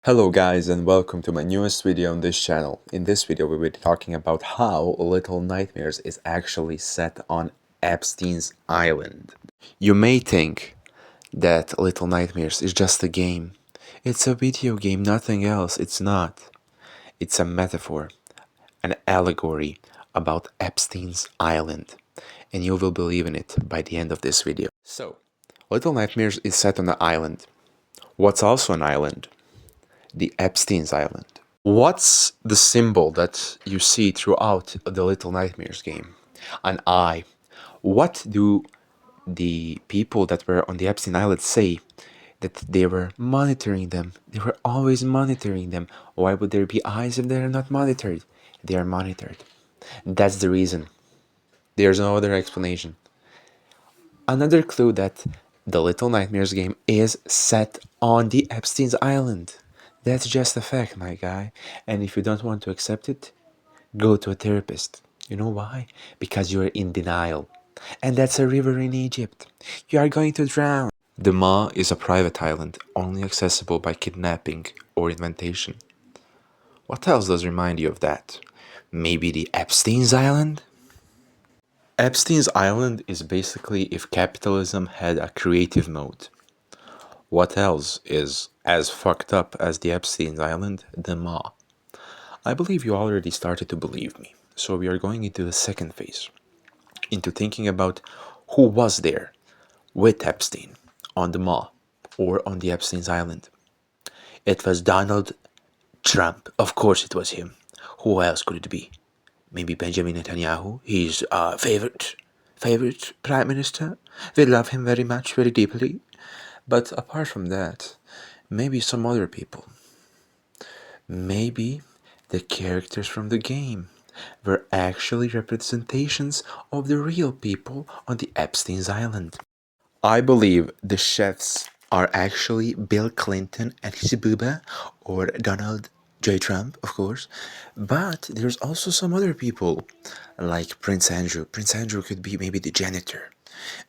Hello guys and welcome to my newest video on this channel. In this video we will be talking about how Little Nightmares is actually set on Epstein's island. You may think that Little Nightmares is just a game. It's a video game, nothing else. It's not. It's a metaphor, an allegory about Epstein's island. And you will believe in it by the end of this video. So, Little Nightmares is set on an island. What's also an island? The Epstein's Island. What's the symbol that you see throughout the Little Nightmares game? An eye. What do the people that were on the Epstein Island say? That they were monitoring them. They were always monitoring them. Why would there be eyes if they are not monitored? They are monitored. That's the reason. There's no other explanation. Another clue that the Little Nightmares game is set on the Epstein's Island. That's just a fact, my guy. And if you don't want to accept it, go to a therapist. You know why? Because you are in denial. And that's a river in Egypt. You are going to drown. The Ma is a private island, only accessible by kidnapping or inventation. What else does remind you of that? Maybe the Epstein's Island? Epstein's Island is basically if capitalism had a creative mode. What else is as fucked up as the Epstein's Island? The Ma. I believe you already started to believe me, so we are going into the second phase, into thinking about who was there with Epstein on the Ma or on the Epstein's Island. It was Donald Trump. Of course it was him. Who else could it be? Maybe Benjamin Netanyahu, his favorite prime minister. We love him very much, very deeply. But apart from that, maybe some other people. Maybe the characters from the game were actually representations of the real people on the Epstein's Island. I believe the chefs are actually Bill Clinton and his booba, or Donald J. Trump, of course. But there's also some other people, like Prince Andrew. Prince Andrew could be maybe the janitor.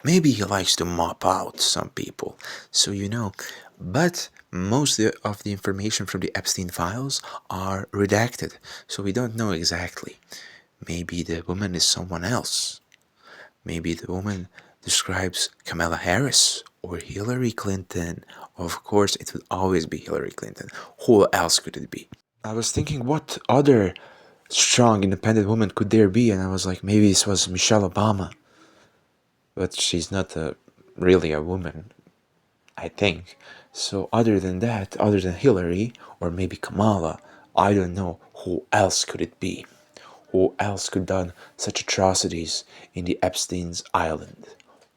Maybe he likes to mop out some people, so you know. But most of the information from the Epstein files are redacted, so we don't know exactly. Maybe the woman is someone else. Maybe the woman describes Kamala Harris or Hillary Clinton. Of course, it would always be Hillary Clinton. Who else could it be? I was thinking, what other strong, independent woman could there be? And I was like, maybe this was Michelle Obama. But she's not really a woman, I think. So other than that, other than Hillary, or maybe Kamala, I don't know who else could it be. Who else could done such atrocities in the Epstein's Island?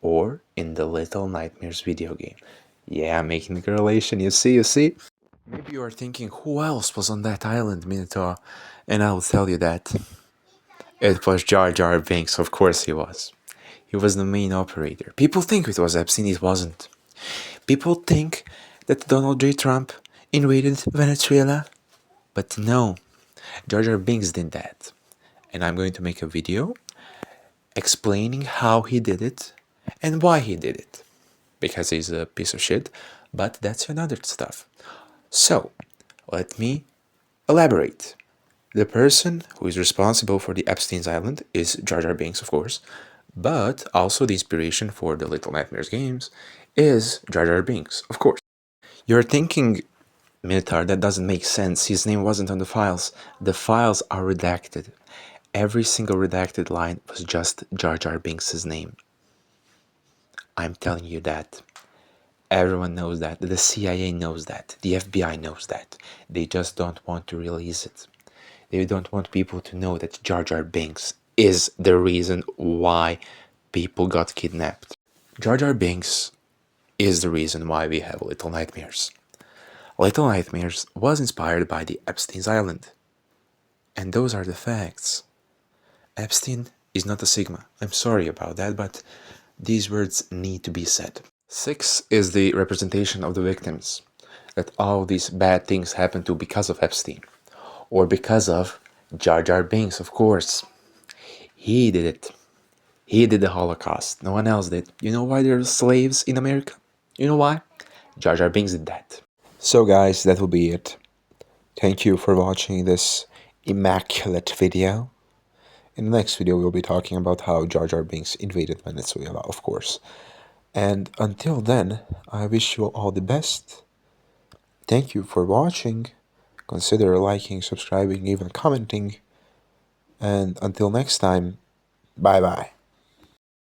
Or in the Little Nightmares video game? Yeah, I'm making the correlation, you see? Maybe you are thinking, who else was on that island, Minotaur? And I'll tell you that. It was Jar Jar Binks, of course he was. He was the main operator. People think it was Epstein, it wasn't. People think that Donald J. Trump invaded Venezuela, but no, Jar Jar Binks did that. And I'm going to make a video explaining how he did it and why he did it. Because he's a piece of shit, but that's another stuff. So, let me elaborate. The person who is responsible for the Epstein's Island is Jar Jar Binks, of course, but also the inspiration for the Little Nightmares games is Jar Jar Binks, of course. You're thinking, Minotaur, that doesn't make sense. His name wasn't on the files. The files are redacted. Every single redacted line was just Jar Jar Binks' name. I'm telling you that. Everyone knows that. The CIA knows that. The FBI knows that. They just don't want to release it. They don't want people to know that Jar Jar Binks is the reason why people got kidnapped. Jar Jar Binks is the reason why we have Little Nightmares. Little Nightmares was inspired by the Epstein's Island. And those are the facts. Epstein is not a Sigma. I'm sorry about that, but these words need to be said. 6 is the representation of the victims, that all these bad things happened to because of Epstein, or because of Jar Jar Binks, of course. He did it. He did the Holocaust. No one else did. You know why there are slaves in America? You know why? Jar Jar Binks did that. So guys, that will be it. Thank you for watching this immaculate video. In the next video, we'll be talking about how Jar Jar Binks invaded Venezuela, of course. And until then, I wish you all the best. Thank you for watching. Consider liking, subscribing, even commenting. And until next time, bye bye.